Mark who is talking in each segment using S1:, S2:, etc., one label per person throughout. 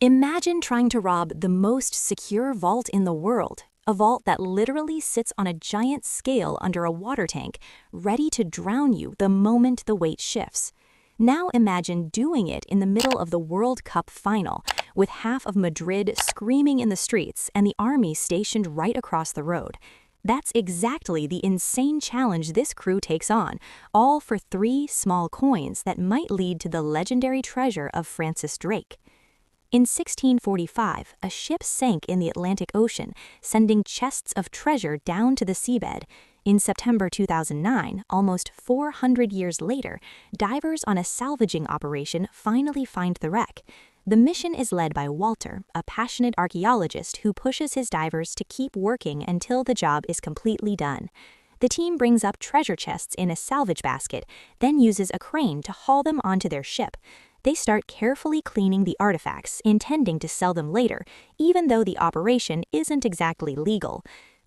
S1: Imagine trying to rob the most secure vault in the world, a vault that literally sits on a giant scale under a water tank, ready to drown you the moment the weight shifts. Now imagine doing it in the middle of the World Cup final, with half of Madrid screaming in the streets and the army stationed right across the road. That's exactly the insane challenge this crew takes on, all for 3 small coins that might lead to the legendary treasure of Francis Drake. In 1645, a ship sank in the Atlantic Ocean, sending chests of treasure down to the seabed. In September 2009, almost 400 years later, divers on a salvaging operation finally find the wreck. The mission is led by Walter, a passionate archaeologist who pushes his divers to keep working until the job is completely done. The team brings up treasure chests in a salvage basket, then uses a crane to haul them onto their ship. They start carefully cleaning the artifacts, intending to sell them later, even though the operation isn't exactly legal.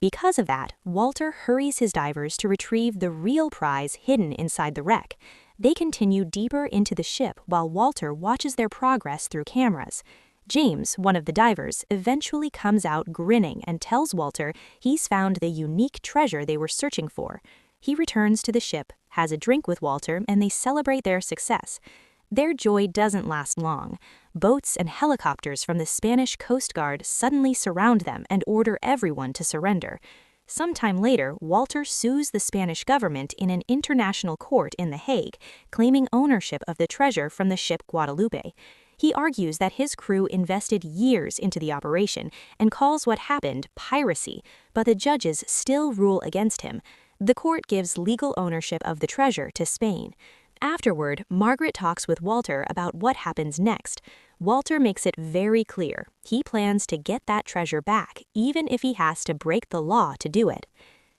S1: Because of that, Walter hurries his divers to retrieve the real prize hidden inside the wreck. They continue deeper into the ship while Walter watches their progress through cameras. James, one of the divers, eventually comes out grinning and tells Walter he's found the unique treasure they were searching for. He returns to the ship, has a drink with Walter, and they celebrate their success. Their joy doesn't last long. Boats and helicopters from the Spanish Coast Guard suddenly surround them and order everyone to surrender. Sometime later, Walter sues the Spanish government in an international court in The Hague, claiming ownership of the treasure from the ship Guadalupe. He argues that his crew invested years into the operation and calls what happened piracy, but the judges still rule against him. The court gives legal ownership of the treasure to Spain. Afterward, Margaret talks with Walter about what happens next. Walter makes it very clear he plans to get that treasure back, even if he has to break the law to do it.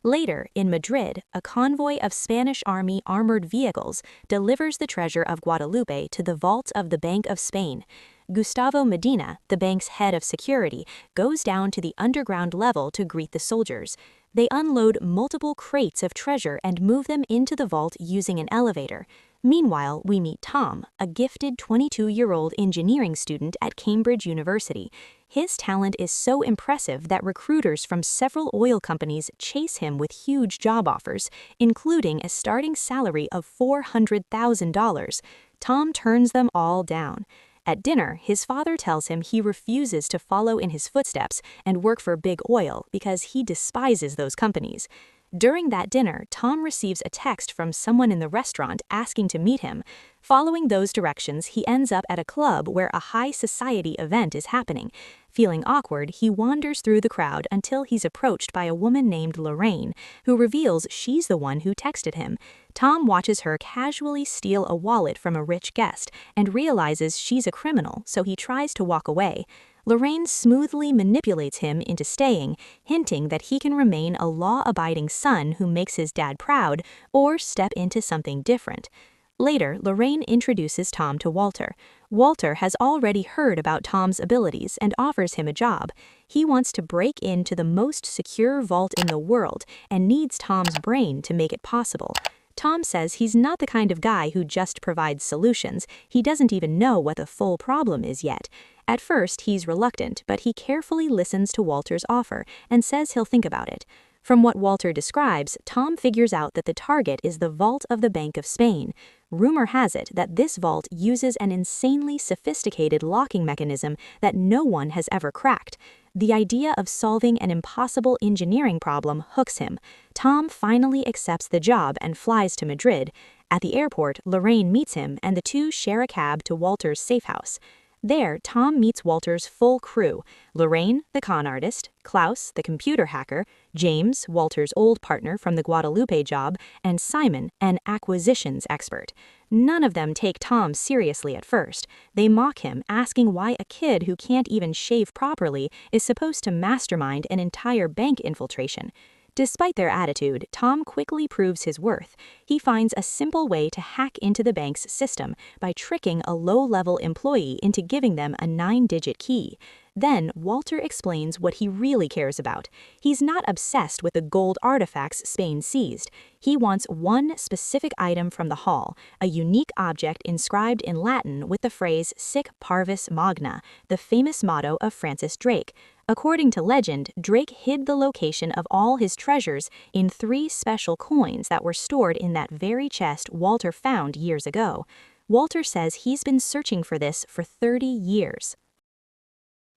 S1: Later, in Madrid, a convoy of Spanish Army armored vehicles delivers the treasure of Guadalupe to the vault of the Bank of Spain. Gustavo Medina, the bank's head of security, goes down to the underground level to greet the soldiers. They unload multiple crates of treasure and move them into the vault using an elevator. Meanwhile, we meet Thom, a gifted 22-year-old engineering student at Cambridge University. His talent is so impressive that recruiters from several oil companies chase him with huge job offers, including a starting salary of $400,000. Thom turns them all down. At dinner, his father tells him he refuses to follow in his footsteps and work for Big Oil because he despises those companies. During that dinner, Thom receives a text from someone in the restaurant asking to meet him. Following those directions, he ends up at a club where a high society event is happening. Feeling awkward, he wanders through the crowd until he's approached by a woman named Lorraine, who reveals she's the one who texted him. Thom watches her casually steal a wallet from a rich guest and realizes she's a criminal, so he tries to walk away. Lorraine smoothly manipulates him into staying, hinting that he can remain a law-abiding son who makes his dad proud or step into something different. Later, Lorraine introduces Thom to Walter. Walter has already heard about Thom's abilities and offers him a job. He wants to break into the most secure vault in the world and needs Thom's brain to make it possible. Thom says he's not the kind of guy who just provides solutions. He doesn't even know what the full problem is yet. At first, he's reluctant, but he carefully listens to Walter's offer and says he'll think about it. From what Walter describes, Thom figures out that the target is the vault of the Bank of Spain. Rumor has it that this vault uses an insanely sophisticated locking mechanism that no one has ever cracked. The idea of solving an impossible engineering problem hooks him. Thom finally accepts the job and flies to Madrid. At the airport, Lorraine meets him and the two share a cab to Walter's safe house. There, Thom meets Walter's full crew: Lorraine, the con artist, Klaus, the computer hacker, James, Walter's old partner from the Guadalupe job, and Simon, an acquisitions expert. None of them take Thom seriously at first. They mock him, asking why a kid who can't even shave properly is supposed to mastermind an entire bank infiltration. Despite their attitude, Thom quickly proves his worth. He finds a simple way to hack into the bank's system by tricking a low-level employee into giving them a 9-digit key. Then Walter explains what he really cares about. He's not obsessed with the gold artifacts Spain seized. He wants one specific item from the haul, a unique object inscribed in Latin with the phrase Sic Parvis Magna, the famous motto of Francis Drake. According to legend, Drake hid the location of all his treasures in 3 special coins that were stored in that very chest Walter found years ago. Walter says he's been searching for this for 30 years.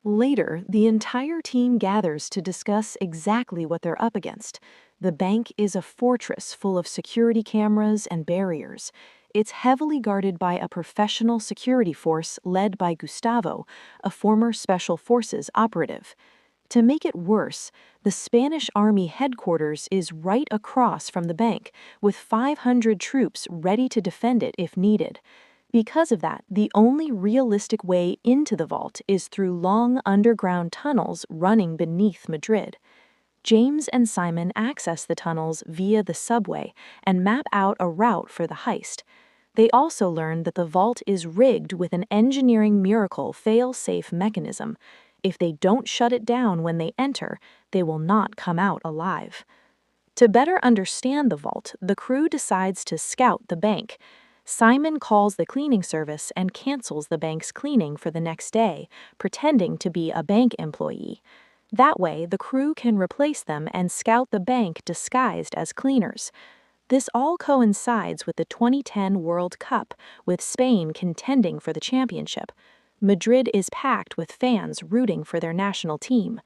S2: Later, the entire team gathers to discuss exactly what they're up against. The bank is a fortress full of security cameras and barriers. It's heavily guarded by a professional security force led by Gustavo, a former Special Forces operative. To make it worse, the Spanish Army headquarters is right across from the bank, with 500 troops ready to defend it if needed. Because of that, the only realistic way into the vault is through long underground tunnels running beneath Madrid. James and Simon access the tunnels via the subway and map out a route for the heist. They also learn that the vault is rigged with an engineering miracle fail-safe mechanism. If they don't shut it down when they enter, they will not come out alive. To better understand the vault, the crew decides to scout the bank. Simon calls the cleaning service and cancels the bank's cleaning for the next day, pretending to be a bank employee. That way, the crew can replace them and scout the bank disguised as cleaners. This all coincides with the 2010 World Cup, with Spain contending for the championship. Madrid is packed with fans rooting for their national team.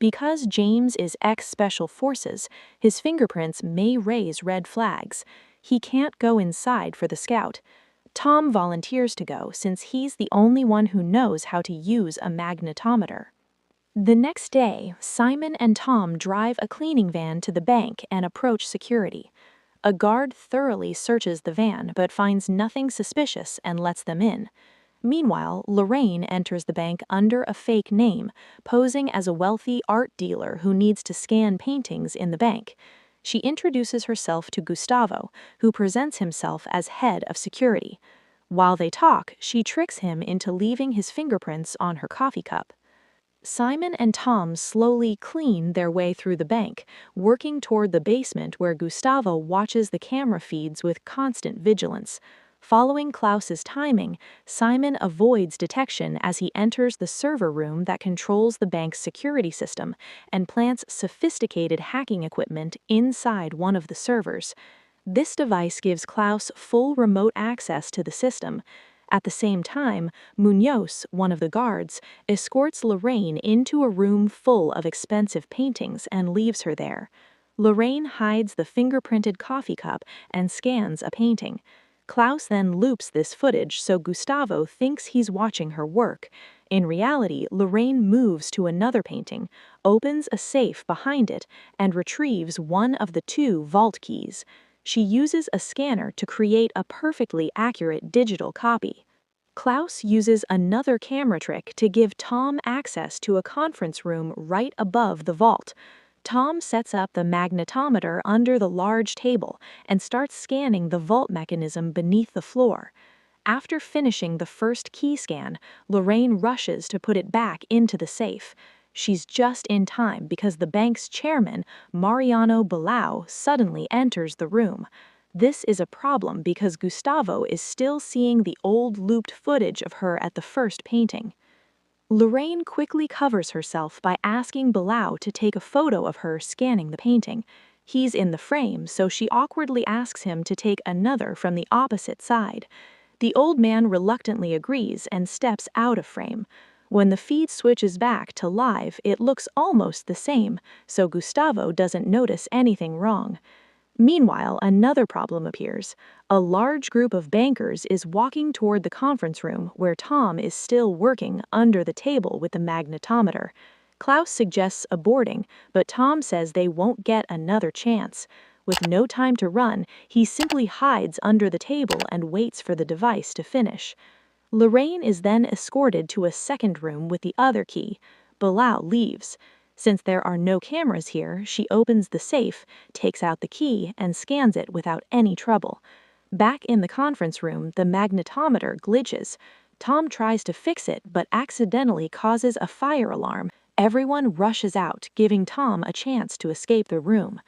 S2: Because James is ex-Special Forces, his fingerprints may raise red flags. He can't go inside for the scout. Thom volunteers to go since he's the only one who knows how to use a magnetometer. The next day, Simon and Thom drive a cleaning van to the bank and approach security. A guard thoroughly searches the van but finds nothing suspicious and lets them in. Meanwhile, Lorraine enters the bank under a fake name, posing as a wealthy art dealer who needs to scan paintings in the bank. She introduces herself to Gustavo, who presents himself as head of security. While they talk, she tricks him into leaving his fingerprints on her coffee cup. Simon and Thom slowly clean their way through the bank, working toward the basement where Gustavo watches the camera feeds with constant vigilance. Following Klaus's timing, Simon avoids detection as he enters the server room that controls the bank's security system and plants sophisticated hacking equipment inside one of the servers. This device gives Klaus full remote access to the system. At the same time, Munoz, one of the guards, escorts Lorraine into a room full of expensive paintings and leaves her there. Lorraine hides the fingerprinted coffee cup and scans a painting. Klaus then loops this footage so Gustavo thinks he's watching her work. In reality, Lorraine moves to another painting, opens a safe behind it, and retrieves one of the 2 vault keys. She uses a scanner to create a perfectly accurate digital copy. Klaus uses another camera trick to give Thom access to a conference room right above the vault. Thom sets up the magnetometer under the large table and starts scanning the vault mechanism beneath the floor. After finishing the first key scan, Lorraine rushes to put it back into the safe. She's just in time because the bank's chairman, Mariano Bilao, suddenly enters the room. This is a problem because Gustavo is still seeing the old looped footage of her at the first painting. Lorraine quickly covers herself by asking Bilao to take a photo of her scanning the painting. He's in the frame, so she awkwardly asks him to take another from the opposite side. The old man reluctantly agrees and steps out of frame. When the feed switches back to live, it looks almost the same, so Gustavo doesn't notice anything wrong. Meanwhile, another problem appears. A large group of bankers is walking toward the conference room where Thom is still working under the table with the magnetometer. Klaus suggests aborting, but Thom says they won't get another chance. With no time to run, he simply hides under the table and waits for the device to finish. Lorraine is then escorted to a second room with the other key. Bilao leaves. Since there are no cameras here, she opens the safe, takes out the key, and scans it without any trouble. Back in the conference room, the magnetometer glitches. Thom tries to fix it but accidentally causes a fire alarm. Everyone rushes out, giving Thom a chance to escape the room.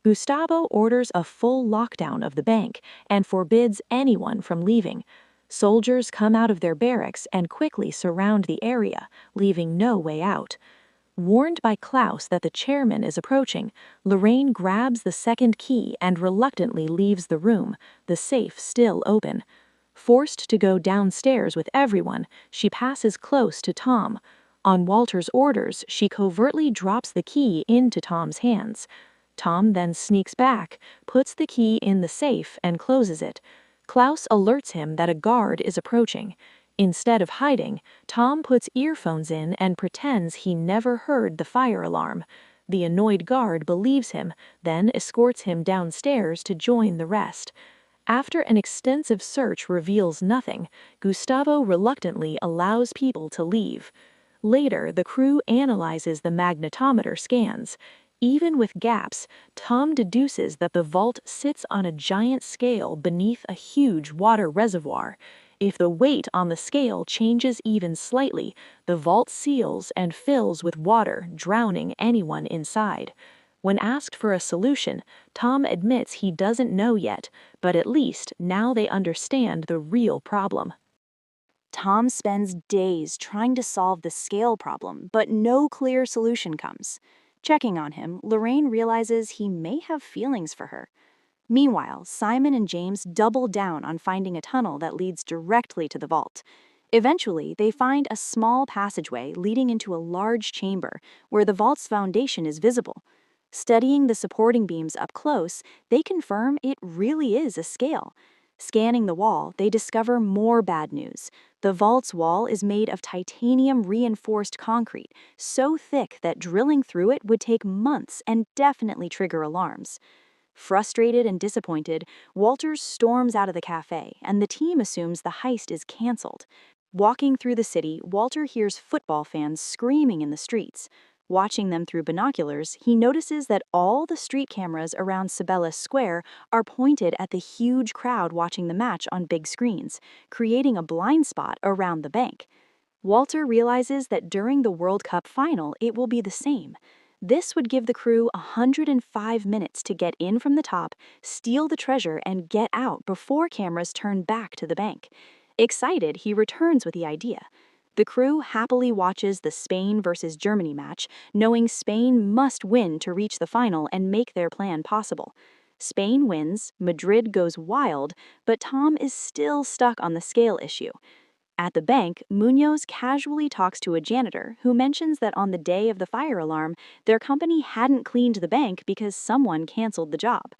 S2: Gustavo orders a full lockdown of the bank and forbids anyone from leaving. Soldiers come out of their barracks and quickly surround the area, leaving no way out. Warned by Klaus that the chairman is approaching, Lorraine grabs the second key and reluctantly leaves the room, the safe still open. Forced to go downstairs with everyone, she passes close to Thom. On Walter's orders, she covertly drops the key into Thom's hands. Thom then sneaks back, puts the key in the safe, and closes it. Klaus alerts him that a guard is approaching. Instead of hiding, Thom puts earphones in and pretends he never heard the fire alarm. The annoyed guard believes him, then escorts him downstairs to join the rest. After an extensive search reveals nothing, Gustavo reluctantly allows people to leave. Later, the crew analyzes the magnetometer scans. Even with gaps, Thom deduces that the vault sits on a giant scale beneath a huge water reservoir. If the weight on the scale changes even slightly, the vault seals and fills with water, drowning anyone inside. When asked for a solution, Thom admits he doesn't know yet, but at least now they understand the real problem.
S1: Thom spends days trying to solve the scale problem, but no clear solution comes. Checking on him, Lorraine realizes he may have feelings for her. Meanwhile, Simon and James double down on finding a tunnel that leads directly to the vault. Eventually, they find a small passageway leading into a large chamber where the vault's foundation is visible. Studying the supporting beams up close, they confirm it really is a scale. Scanning the wall, they discover more bad news. The vault's wall is made of titanium-reinforced concrete, so thick that drilling through it would take months and definitely trigger alarms. Frustrated and disappointed, Walters storms out of the cafe, and the team assumes the heist is canceled. Walking through the city, Walter hears football fans screaming in the streets. Watching them through binoculars, he notices that all the street cameras around Sabella Square are pointed at the huge crowd watching the match on big screens, creating a blind spot around the bank. Walter realizes that during the World Cup final, it will be the same. This would give the crew 105 minutes to get in from the top, steal the treasure, and get out before cameras turn back to the bank. Excited, he returns with the idea. The crew happily watches the Spain versus Germany match, knowing Spain must win to reach the final and make their plan possible. Spain wins, Madrid goes wild, but Thom is still stuck on the scale issue. At the bank, Munoz casually talks to a janitor who mentions that on the day of the fire alarm, their company hadn't cleaned the bank because someone canceled the job.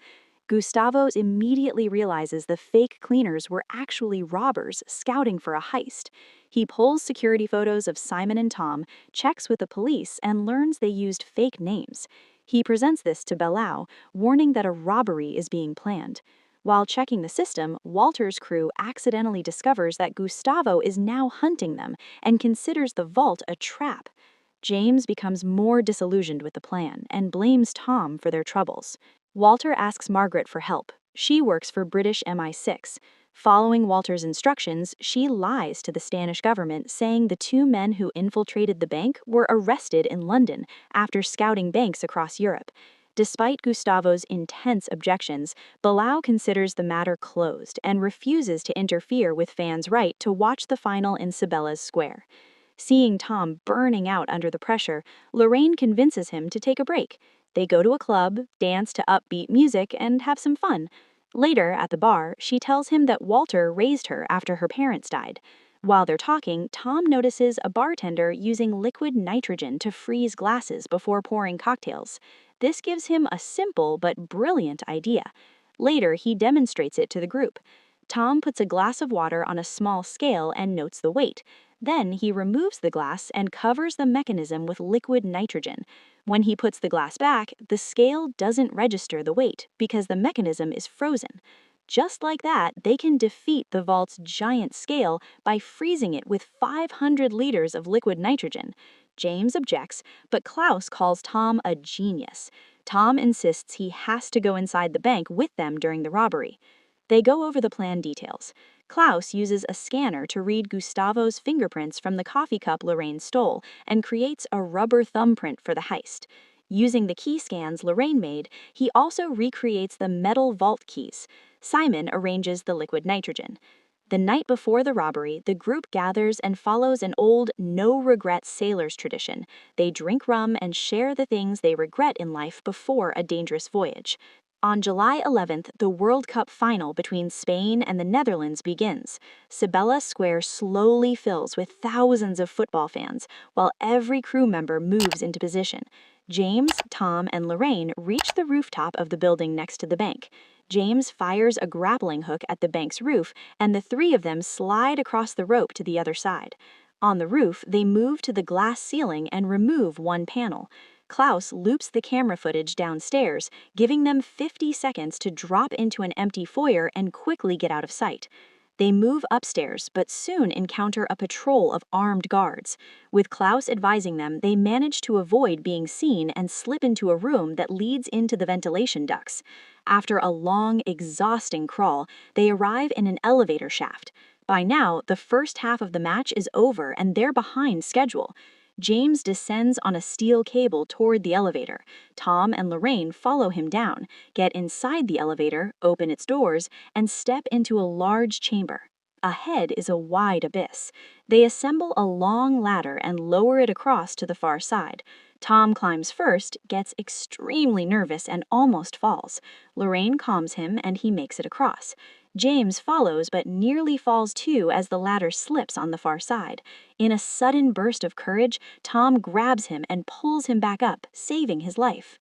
S1: Gustavo immediately realizes the fake cleaners were actually robbers scouting for a heist. He pulls security photos of Simon and Thom, checks with the police, and learns they used fake names. He presents this to Bellau, warning that a robbery is being planned. While checking the system, Walter's crew accidentally discovers that Gustavo is now hunting them and considers the vault a trap. James becomes more disillusioned with the plan and blames Thom for their troubles. Walter asks Margaret for help. She works for British MI6. Following Walter's instructions, she lies to the Spanish government, saying the two men who infiltrated the bank were arrested in London after scouting banks across Europe. Despite Gustavo's intense objections, Bilal considers the matter closed and refuses to interfere with fans' right to watch the final in Sabella's Square. Seeing Thom burning out under the pressure, Lorraine convinces him to take a break. They go to a club, dance to upbeat music, and have some fun. Later, at the bar, she tells him that Walter raised her after her parents died. While they're talking, Thom notices a bartender using liquid nitrogen to freeze glasses before pouring cocktails. This gives him a simple but brilliant idea. Later, he demonstrates it to the group. Thom puts a glass of water on a small scale and notes the weight. Then he removes the glass and covers the mechanism with liquid nitrogen. When he puts the glass back, the scale doesn't register the weight because the mechanism is frozen. Just like that, they can defeat the vault's giant scale by freezing it with 500 liters of liquid nitrogen. James objects, but Klaus calls Thom a genius. Thom insists he has to go inside the bank with them during the robbery. They go over the plan details. Klaus uses a scanner to read Gustavo's fingerprints from the coffee cup Lorraine stole and creates a rubber thumbprint for the heist. Using the key scans Lorraine made, he also recreates the metal vault keys. Simon arranges the liquid nitrogen. The night before the robbery, the group gathers and follows an old no-regrets sailors tradition. They drink rum and share the things they regret in life before a dangerous voyage. On July 11th, the World Cup final between Spain and the Netherlands begins. Sibella Square slowly fills with thousands of football fans, while every crew member moves into position. James, Thom, and Lorraine reach the rooftop of the building next to the bank. James fires a grappling hook at the bank's roof, and the three of them slide across the rope to the other side. On the roof, they move to the glass ceiling and remove one panel. Klaus loops the camera footage downstairs, giving them 50 seconds to drop into an empty foyer and quickly get out of sight. They move upstairs, but soon encounter a patrol of armed guards. With Klaus advising them, they manage to avoid being seen and slip into a room that leads into the ventilation ducts. After a long, exhausting crawl, they arrive in an elevator shaft. By now, the first half of the match is over and they're behind schedule. James descends on a steel cable toward the elevator. Thom and Lorraine follow him down, get inside the elevator, open its doors, and step into a large chamber. Ahead is a wide abyss. They assemble a long ladder and lower it across to the far side. Thom climbs first, gets extremely nervous, and almost falls. Lorraine calms him and he makes it across. James follows but nearly falls too as the ladder slips on the far side. In a sudden burst of courage, Thom grabs him and pulls him back up, saving his life.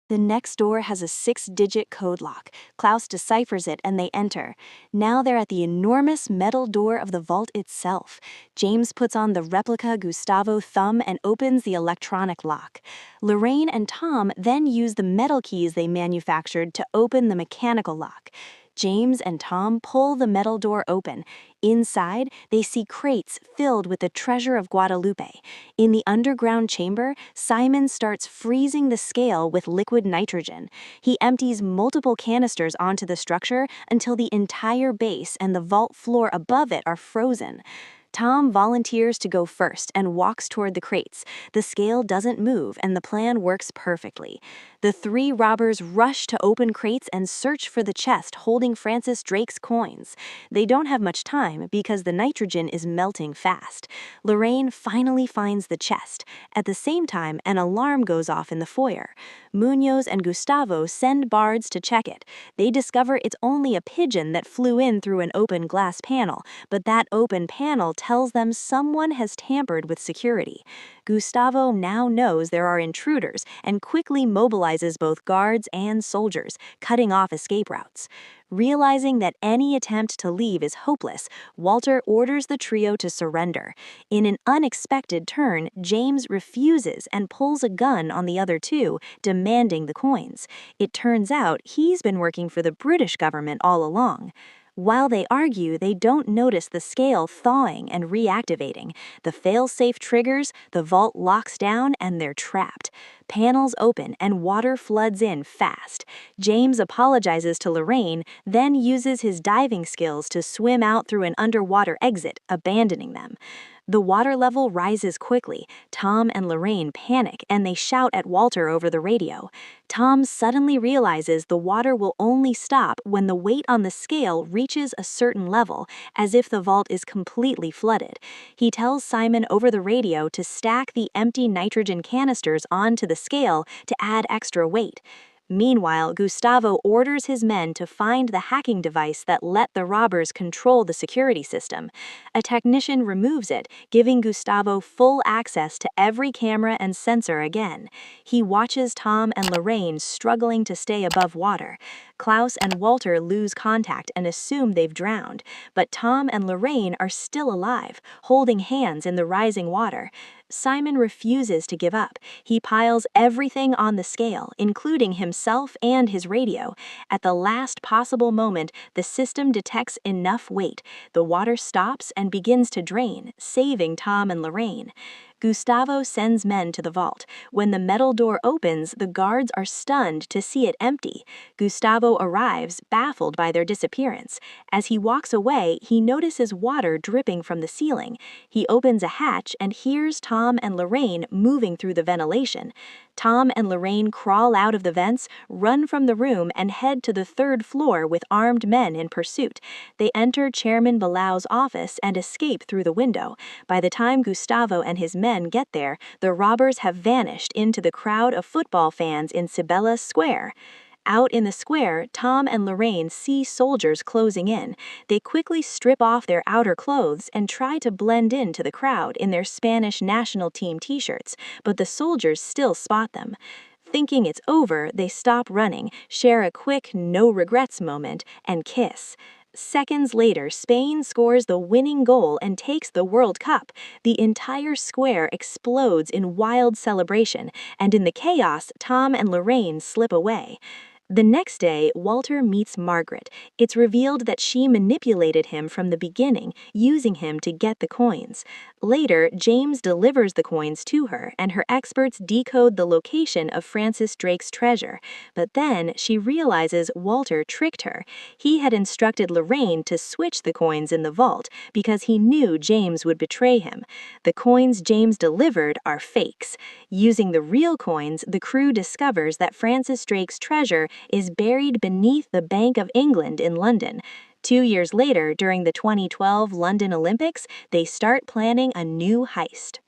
S1: The next door has a 6-digit code lock. Klaus deciphers it and they enter. Now they're at the enormous metal door of the vault itself. James puts on the replica Gustavo thumb and opens the electronic lock. Lorraine and Thom then use the metal keys they manufactured to open the mechanical lock. James and Thom pull the metal door open. Inside, they see crates filled with the treasure of Guadalupe. In the underground chamber, Simon starts freezing the scale with liquid nitrogen. He empties multiple canisters onto the structure until the entire base and the vault floor above it are frozen. Thom volunteers to go first and walks toward the crates. The scale doesn't move and the plan works perfectly. The three robbers rush to open crates and search for the chest holding Francis Drake's coins. They don't have much time because the nitrogen is melting fast. Lorraine finally finds the chest. At the same time, an alarm goes off in the foyer. Munoz and Gustavo send bards to check it. They discover it's only a pigeon that flew in through an open glass panel, but that open panel tells them someone has tampered with security. Gustavo now knows there are intruders and quickly mobilizes both guards and soldiers, cutting off escape routes. Realizing that any attempt to leave is hopeless, Walter orders the trio to surrender. In an unexpected turn, James refuses and pulls a gun on the other two, demanding the coins. It turns out he's been working for the British government all along. While they argue, they don't notice the scale thawing and reactivating. The fail-safe triggers, the vault locks down, and they're trapped. Panels open and water floods in fast. James apologizes to Lorraine, then uses his diving skills to swim out through an underwater exit, abandoning them. The water level rises quickly. Thom and Lorraine panic and they shout at Walter over the radio. Thom suddenly realizes the water will only stop when the weight on the scale reaches a certain level, as if the vault is completely flooded. He tells Simon over the radio to stack the empty nitrogen canisters onto the scale to add extra weight. Meanwhile, Gustavo orders his men to find the hacking device that let the robbers control the security system. A technician removes it, giving Gustavo full access to every camera and sensor again. He watches Thom and Lorraine struggling to stay above water. Klaus and Walter lose contact and assume they've drowned, but Thom and Lorraine are still alive, holding hands in the rising water. Simon refuses to give up. He piles everything on the scale, including himself and his radio. At the last possible moment, the system detects enough weight. The water stops and begins to drain, saving Thom and Lorraine. Gustavo sends men to the vault. When the metal door opens, the guards are stunned to see it empty. Gustavo arrives, baffled by their disappearance. As he walks away, he notices water dripping from the ceiling. He opens a hatch and hears Thom and Lorraine moving through the ventilation. Thom and Lorraine crawl out of the vents, run from the room, and head to the third floor with armed men in pursuit. They enter Chairman Balao's office and escape through the window. By the time Gustavo and his men get there, the robbers have vanished into the crowd of football fans in Cibeles Square. Out in the square, Thom and Lorraine see soldiers closing in. They quickly strip off their outer clothes and try to blend into the crowd in their Spanish national team t-shirts, but the soldiers still spot them. Thinking it's over, they stop running, share a quick no regrets moment, and kiss. Seconds later, Spain scores the winning goal and takes the World Cup. The entire square explodes in wild celebration, and in the chaos, Thom and Lorraine slip away. The next day, Walter meets Margaret. It's revealed that she manipulated him from the beginning, using him to get the coins. Later, James delivers the coins to her, and her experts decode the location of Francis Drake's treasure. But then, she realizes Walter tricked her. He had instructed Lorraine to switch the coins in the vault because he knew James would betray him. The coins James delivered are fakes. Using the real coins, the crew discovers that Francis Drake's treasure is buried beneath the Bank of England in London. 2 years later, during the 2012 London Olympics, they start planning a new heist.